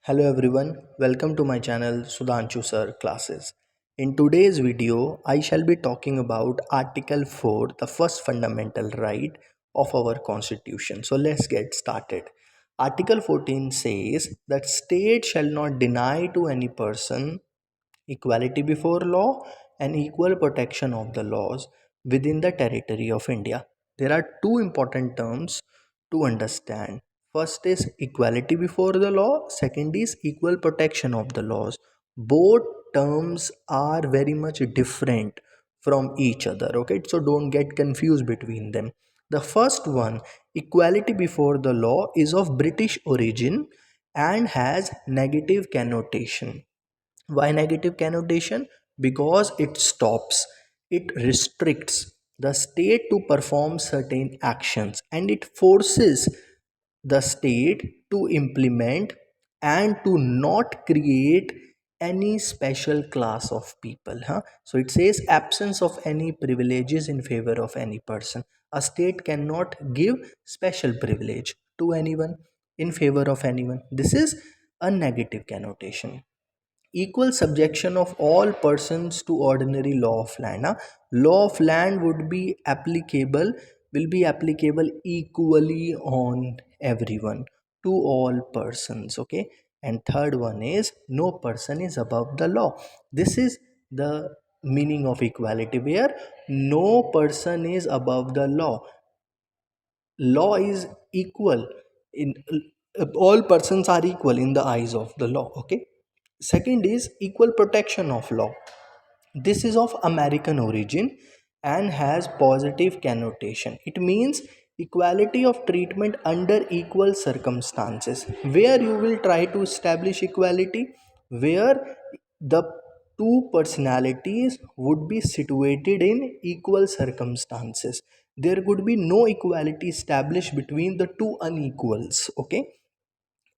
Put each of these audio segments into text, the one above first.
Hello everyone, welcome to my channel Sudhanshu Sir Classes. In today's video, I shall be talking about Article 4, the first fundamental right of our constitution. So let's get started. Article 14 says that state shall not deny to any person equality before law and equal protection of the laws within the territory of India. There are two important terms to understand. First is equality before the law, second is equal protection of the laws. Both terms are very much different from each other, okay? So don't get confused between them. The first one, equality before the law, is of British origin and has negative connotation. Why negative connotation? Because it stops, it restricts the state to perform certain actions and it forces the state to implement and to not create any special class of people. So it says absence of any privileges in favor of any person. A state cannot give special privilege to anyone in favor of anyone. This is a negative connotation. Equal subjection of all persons to ordinary law of land. Law of land would be applicable, will be applicable equally on everyone, to all persons, okay? And third one is no person is above the law. This is the meaning of equality, where no person is above the law. Law is equal in all persons are equal in the eyes of the law, okay? Second is equal protection of law. This is of American origin and has positive connotation. It means equality of treatment under equal circumstances. Where you will try to establish equality? Where the two personalities would be situated in equal circumstances. There could be no equality established between the two unequals, okay?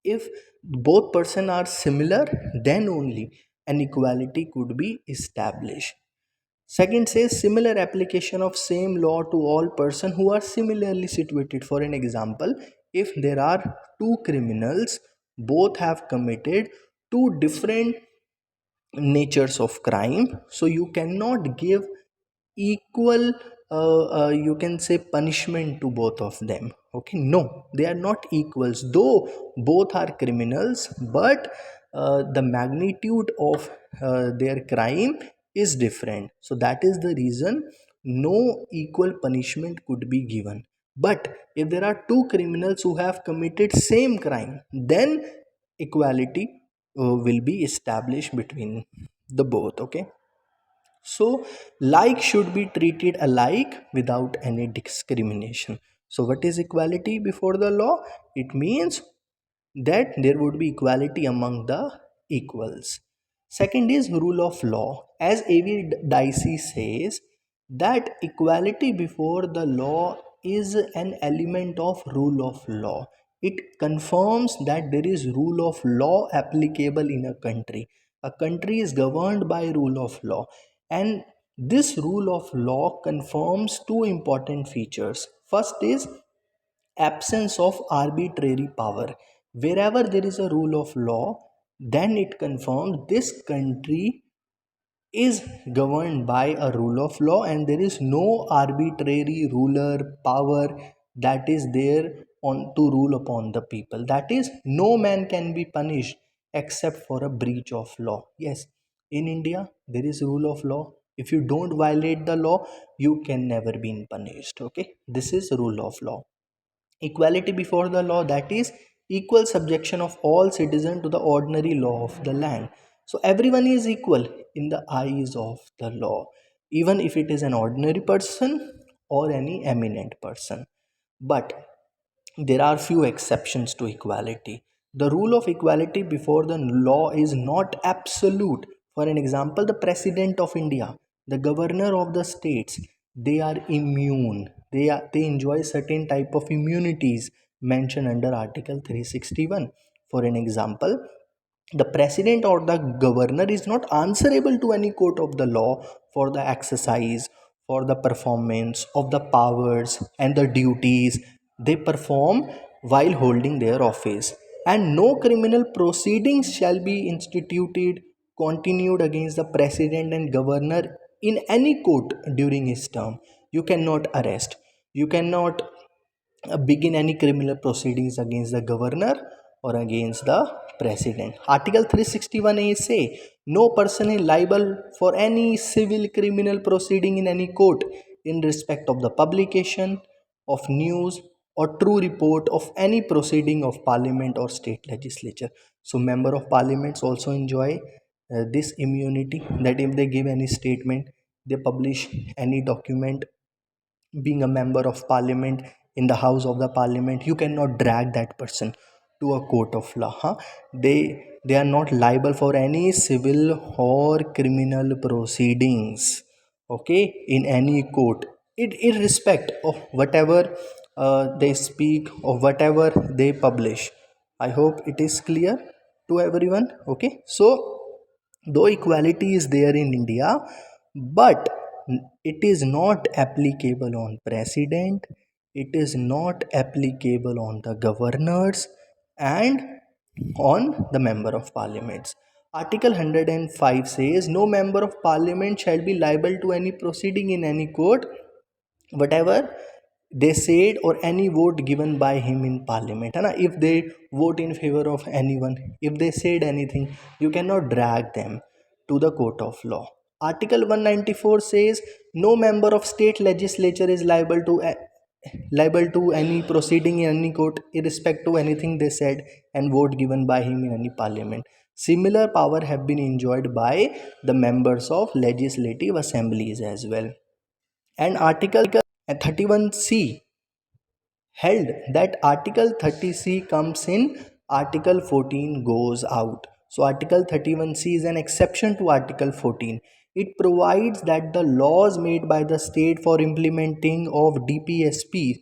If both person are similar, then only an equality could be established. Second says similar application of same law to all person who are similarly situated. For an example, if there are two criminals, both have committed two different natures of crime, so you cannot give equal you can say punishment to both of them, okay? No, they are not equals, though both are criminals, but the magnitude of their crime is different, so that is the reason no equal punishment could be given. But if there are two criminals who have committed same crime, then equality will be established between the both, okay? So, like should be treated alike without any discrimination. So, what is equality before the law? It means that there would be equality among the equals. Second is rule of law. As A.V. Dicey says, that equality before the law is an element of rule of law. It confirms that there is rule of law applicable in a country. A country is governed by rule of law, and this rule of law confirms two important features. First is absence of arbitrary power. Wherever there is a rule of law, then it confirms this country is governed by a rule of law and there is no arbitrary ruler power that is there on to rule upon the people. That is, no man can be punished except for a breach of law. Yes, in India there is rule of law. If you don't violate the law, you can never be punished, okay? This is rule of law. Equality before the law, that is equal subjection of all citizens to the ordinary law of the land. So everyone is equal in the eyes of the law, even if it is an ordinary person or any eminent person. But there are few exceptions to equality. The rule of equality before the law is not absolute. For an example, the president of India, the governor of the states, they are immune. They enjoy certain type of immunities mentioned under Article 361. For an example, the president or the governor is not answerable to any court of the law for the exercise, for the performance of the powers and the duties they perform while holding their office. and no criminal proceedings shall be instituted, continued against the president and governor in any court during his term. You cannot arrest, you cannot begin any criminal proceedings against the governor or against the president. Article 361A say no person is liable for any civil criminal proceeding in any court in respect of the publication of news or true report of any proceeding of parliament or state legislature. So member of parliaments also enjoy this immunity, that if they give any statement, they publish any document, being a member of parliament in the house of the parliament, you cannot drag that person to a court of law, huh? They are not liable for any civil or criminal proceedings, okay, in any court, it irrespect of whatever they speak or whatever they publish. I hope it is clear to everyone. Okay, so though equality is there in India, but it is not applicable on president, it is not applicable on the governors and on the member of parliaments. Article 105 says no member of parliament shall be liable to any proceeding in any court whatever they said or any vote given by him in parliament, and if they vote in favor of anyone, if they said anything, you cannot drag them to the court of law. Article 194 says no member of state legislature is liable to any proceeding in any court irrespective to anything they said and vote given by him in any parliament. Similar power have been enjoyed by the members of legislative assemblies as well. And article 31C held that article 30C comes in, article 14 goes out. So article 31C is an exception to article 14. It provides that the laws made by the state for implementing of DPSP,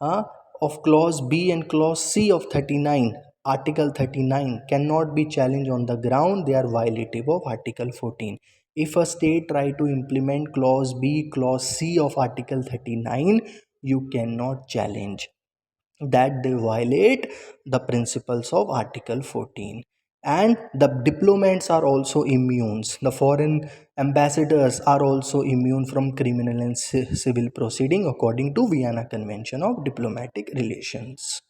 uh, of clause B and clause C of 39, article 39 cannot be challenged on the ground they are violative of article 14. If a state try to implement clause B, clause C of article 39, you cannot challenge that they violate the principles of article 14. And the diplomats are also immune, the foreign ambassadors are also immune from criminal and civil proceeding according to Vienna Convention of Diplomatic Relations.